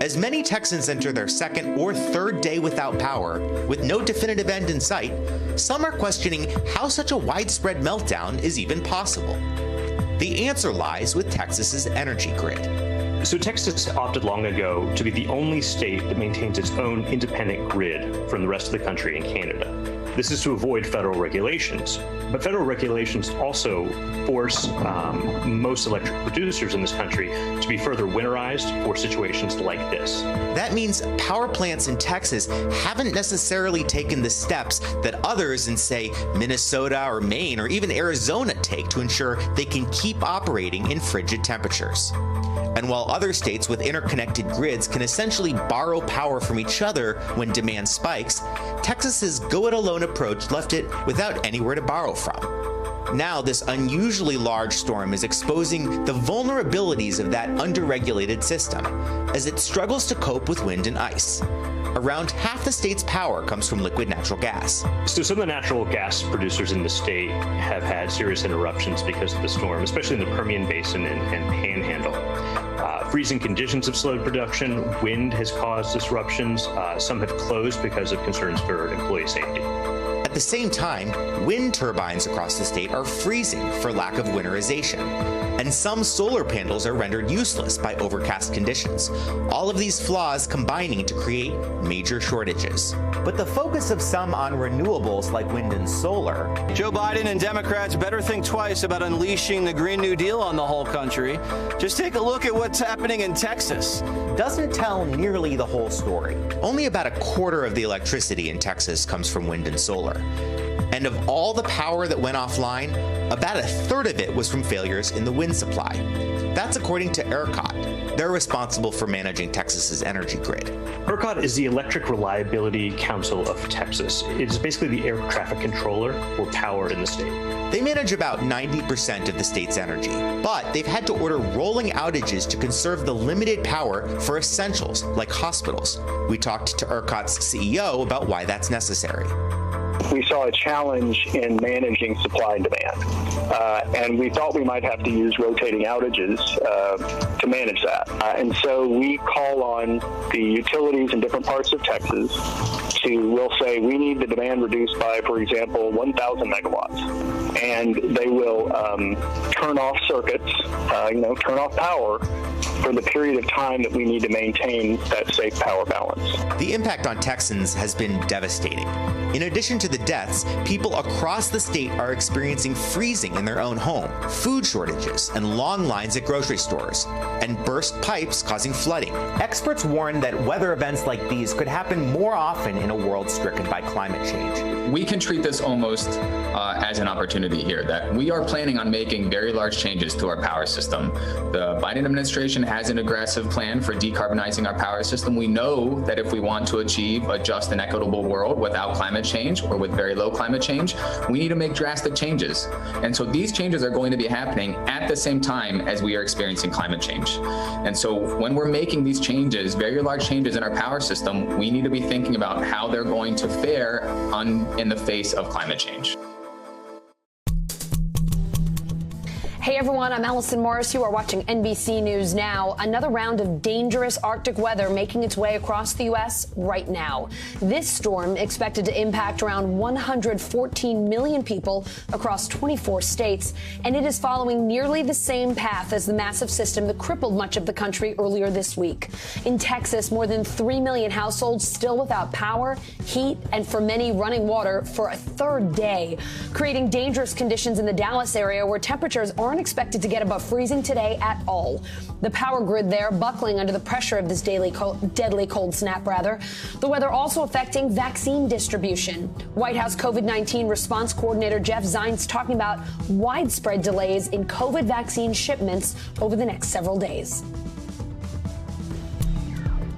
As many Texans enter their second or third day without power, with no definitive end in sight, some are questioning how such a widespread meltdown is even possible. The answer lies with Texas's energy grid. So Texas opted long ago to be the only state that maintains its own independent grid from the rest of the country and Canada. This is to avoid federal regulations, but federal regulations also force most electric producers in this country to be further winterized for situations like this. That means power plants in Texas haven't necessarily taken the steps that others in, say, Minnesota or Maine or even Arizona take to ensure they can keep operating in frigid temperatures. And while other states with interconnected grids can essentially borrow power from each other when demand spikes, Texas's go-it-alone approach left it without anywhere to borrow from. Now, this unusually large storm is exposing the vulnerabilities of that underregulated system as it struggles to cope with wind and ice. Around half the state's power comes from liquid natural gas. So some of the natural gas producers in the state have had serious interruptions because of the storm, especially in the Permian Basin and Panhandle. Freezing conditions have slowed production. Wind has caused disruptions. Some have closed because of concerns for employee safety. At the same time, wind turbines across the state are freezing for lack of winterization, and some solar panels are rendered useless by overcast conditions. All of these flaws combining to create major shortages. But the focus of some on renewables like wind and solar. Joe Biden and Democrats better think twice about unleashing the Green New Deal on the whole country. Just take a look at what's happening in Texas. Doesn't tell nearly the whole story. Only about a quarter of the electricity in Texas comes from wind and solar. And of all the power that went offline, about a third of it was from failures in the wind supply. That's according to ERCOT. They're responsible for managing Texas's energy grid. ERCOT is the Electric Reliability Council of Texas. It's basically the air traffic controller for power in the state. They manage about 90% of the state's energy, but they've had to order rolling outages to conserve the limited power for essentials like hospitals. We talked to ERCOT's CEO about why that's necessary. We saw a challenge in managing supply and demand, and we thought we might have to use rotating outages to manage that. And so we call on the utilities in different parts of Texas we'll say we need the demand reduced by, for example, 1,000 megawatts. And they will turn off circuits, turn off power for the period of time that we need to maintain that safe power balance. The impact on Texans has been devastating. In addition to the deaths, people across the state are experiencing freezing in their own home, food shortages, and long lines at grocery stores, and burst pipes causing flooding. Experts warn that weather events like these could happen more often in a world stricken by climate change. We can treat this almost as an opportunity here, that we are planning on making very large changes to our power system. The Biden administration has an aggressive plan for decarbonizing our power system. We know that if we want to achieve a just and equitable world without climate change or with very low climate change, we need to make drastic changes. And so these changes are going to be happening at the same time as we are experiencing climate change. And so when we're making these changes, very large changes in our power system, we need to be thinking about how they're going to fare in the face of climate change. Hey everyone, I'm Allison Morris. You are watching NBC News Now. Another round of dangerous Arctic weather making its way across the U.S. right now. This storm expected to impact around 114 million people across 24 states, and it is following nearly the same path as the massive system that crippled much of the country earlier this week. In Texas, more than 3 million households still without power, heat, and for many running water for a third day, creating dangerous conditions in the Dallas area where temperatures aren't expected to get above freezing today at all. The power grid there buckling under the pressure of this deadly cold snap. The weather also affecting vaccine distribution. White House COVID-19 response coordinator Jeff Zients talking about widespread delays in COVID vaccine shipments over the next several days.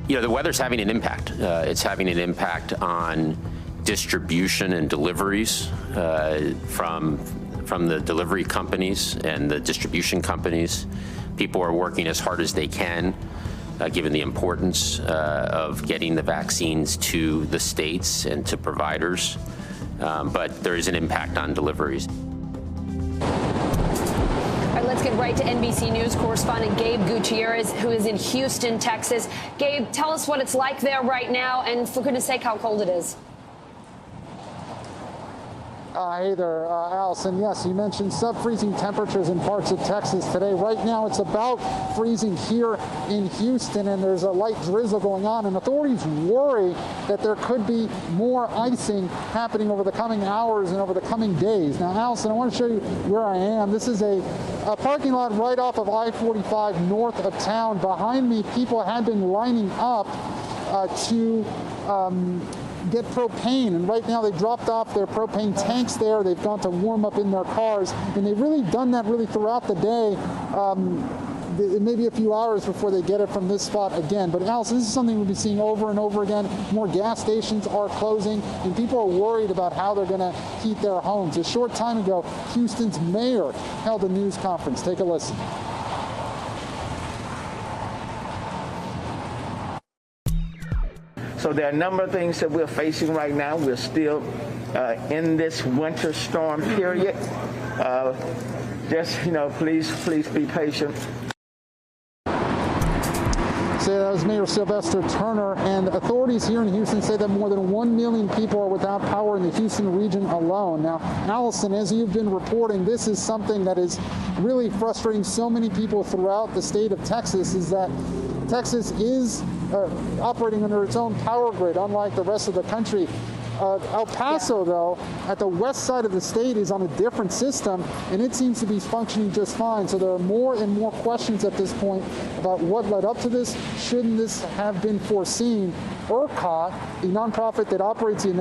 The weather's having an impact. It's having an impact on distribution and deliveries from the delivery companies and the distribution companies. People are working as hard as they can, given the importance of getting the vaccines to the states and to providers. But there is an impact on deliveries. Let's let's get right to NBC News correspondent Gabe Gutierrez, who is in Houston, Texas. Gabe, tell us what it's like there right now, and for goodness sake, how cold it is. Hey there, Allison. Yes, you mentioned sub-freezing temperatures in parts of Texas today. Right now, it's about freezing here in Houston, and there's a light drizzle going on, and authorities worry that there could be more icing happening over the coming hours and over the coming days. Now, Allison, I want to show you where I am. This is a parking lot right off of I-45 north of town. Behind me, people had been lining up to get propane, and right now they dropped off their propane tanks there. They've gone to warm up in their cars, and they've really done that throughout the day. It may be a few hours before they get it from this spot again. But Allison, this is something we'll be seeing over and over again. More gas stations are closing, and people are worried about how they're going to heat their homes. A short time ago, Houston's mayor held a news conference. Take a listen. So there are a number of things that we're facing right now. We're still in this winter storm period. Please be patient. So that was Mayor Sylvester Turner, and authorities here in Houston say that more than 1 million people are without power in the Houston region alone. Now, Allison, as you've been reporting, this is something that is really frustrating so many people throughout the state of Texas, is that Texas is operating under its own power grid, unlike the rest of the country. El Paso, though, at the west side of the state is on a different system, and it seems to be functioning just fine. So there are more and more questions at this point about what led up to this. Shouldn't this have been foreseen? ERCOT, a nonprofit that operates the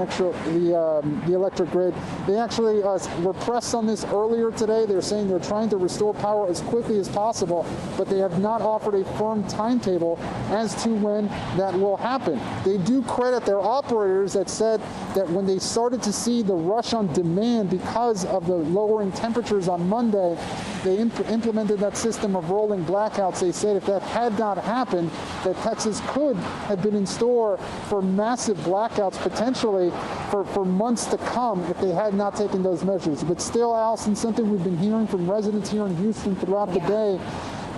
electric grid, they actually were pressed on this earlier today. They're saying they're trying to restore power as quickly as possible, but they have not offered a firm timetable as to when that will happen. They do credit their operators that said that when they started to see the rush on demand because of the lowering temperatures on Monday, they implemented that system of rolling blackouts. They said if that had not happened, that Texas could have been in store for massive blackouts potentially for months to come if they had not taken those measures. But still, Allison, something we've been hearing from residents here in Houston throughout the day,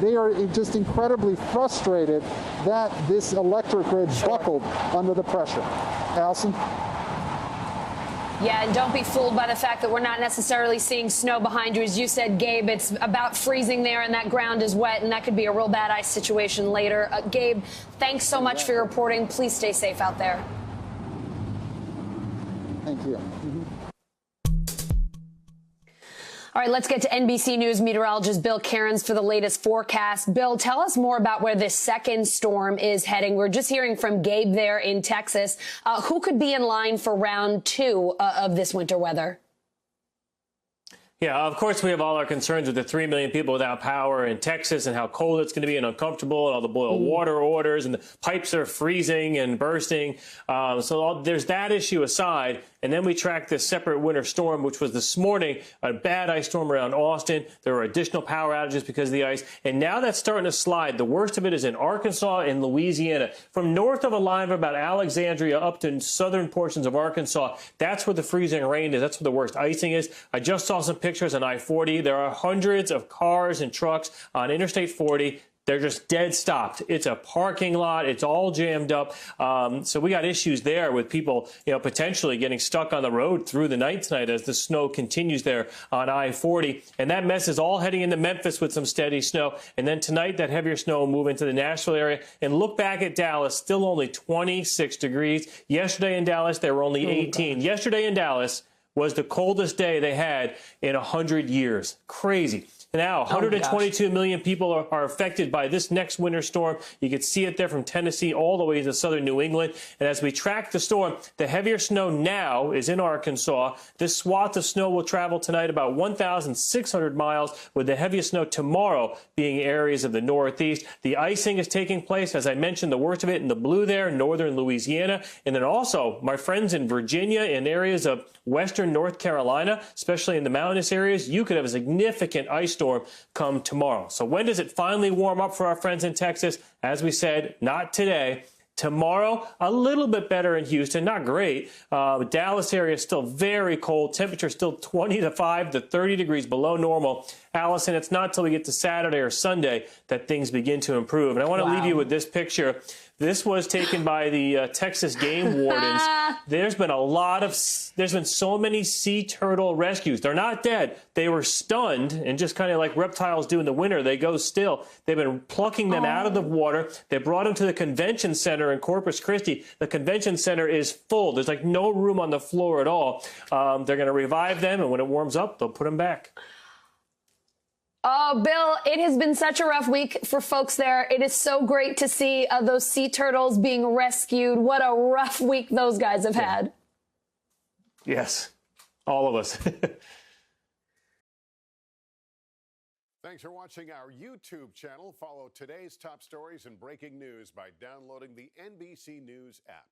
they are just incredibly frustrated that this electric grid buckled under the pressure. Allison? Yeah, and don't be fooled by the fact that we're not necessarily seeing snow behind you. As you said, Gabe, it's about freezing there, and that ground is wet, and that could be a real bad ice situation later. Gabe, thanks so much for your reporting. Please stay safe out there. Thank you. All right, let's get to NBC News meteorologist Bill Cairns for the latest forecast. Bill, tell us more about where this second storm is heading. We're just hearing from Gabe there in Texas. Who could be in line for round two of this winter weather? Yeah, of course, we have all our concerns with the 3 million people without power in Texas and how cold it's going to be and uncomfortable, and all the boil water orders, and the pipes are freezing and bursting. There's that issue aside. And then we tracked this separate winter storm, which was this morning, a bad ice storm around Austin. There were additional power outages because of the ice. And now that's starting to slide. The worst of it is in Arkansas and Louisiana. From north of a line of about Alexandria up to southern portions of Arkansas, that's where the freezing rain is. That's where the worst icing is. I just saw some pictures on I-40. There are hundreds of cars and trucks on Interstate 40. They're just dead stopped. It's a parking lot. It's all jammed up. So we got issues there with people, potentially getting stuck on the road through the night tonight as the snow continues there on I-40. And that mess is all heading into Memphis with some steady snow. And then tonight, that heavier snow will move into the Nashville area. And look back at Dallas, still only 26 degrees. Yesterday in Dallas, they were only 18. Yesterday in Dallas was the coldest day they had in 100 years. Crazy. Now, 122 million people are affected by this next winter storm. You can see it there from Tennessee all the way to southern New England. And as we track the storm, the heavier snow now is in Arkansas. This swath of snow will travel tonight about 1,600 miles, with the heaviest snow tomorrow being areas of the Northeast. The icing is taking place, as I mentioned, the worst of it in the blue there, northern Louisiana. And then also, my friends in Virginia and areas of western North Carolina, especially in the mountainous areas, you could have a significant ice storm come tomorrow. So when does it finally warm up for our friends in Texas? As we said, not today. Tomorrow, a little bit better in Houston, not great. Dallas area is still very cold. Temperature still 25 to 30 degrees below normal. Allison, it's not till we get to Saturday or Sunday that things begin to improve. And I want to leave you with this picture. This was taken by the Texas game wardens. There's been so many sea turtle rescues. They're not dead. They were stunned, and just kind of like reptiles do in the winter, they go still. They've been plucking them out of the water. They brought them to the convention center in Corpus Christi. The convention center is full. There's like no room on the floor at all. They're going to revive them, and when it warms up, they'll put them back. Oh, Bill, it has been such a rough week for folks there. It is so great to see those sea turtles being rescued. What a rough week those guys have had. Yes, all of us. Thanks for watching our YouTube channel. Follow today's top stories and breaking news by downloading the NBC News app.